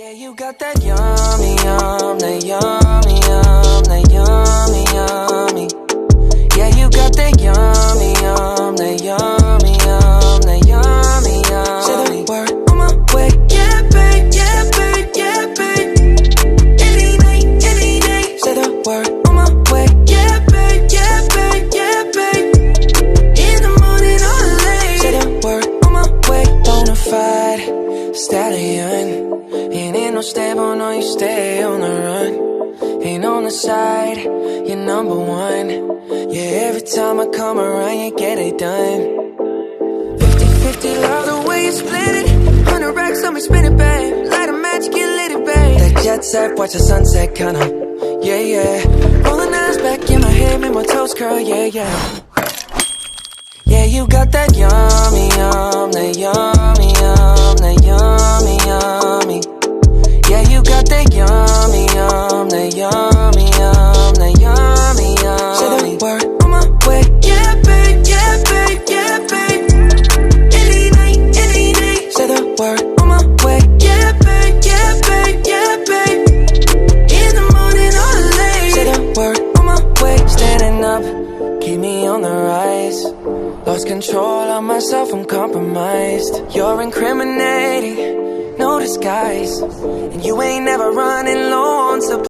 Yeah, you got that yummy, yum, that yummy, yum, that yummy, yummy. Yeah, you got that yummy, yum, that yummy, yum, that yummy, yummy. Say the word on my way. Yeah, babe, yeah, babe, yeah, babe. Any night, any day. Say the word on my way. Yeah, babe, yeah, babe, yeah, babe. In the morning or late. Say the word on my way. Bonafide stallion. Ain't no stable, no, you stay on the run. Ain't on the side, you're number one. Yeah, every time I come around, you get it done. 50-50, love the way you split it. 100 racks on me, spin it, babe. Light a match, get lit, it, babe. That jet set, watch the sunset, kinda. Yeah, yeah. Rolling eyes back in my head, make my toes curl, yeah, yeah. Yeah, you got that yummy, yum, that yummy, yum, that yummy, yummy. Yeah, you got that yummy, yum, that yummy, yum, that yummy, yummy. Say the word on my way. Yeah, babe, yeah, babe, yeah, babe. Any night, any day. Say the word on my way. Yeah, babe, yeah, babe, yeah, babe. In the morning or late. Say the word on my way. Standing up, keep me on the rise. Lost control of myself, I'm compromised. You're incriminating, no disguise. And you ain't never running low on supply.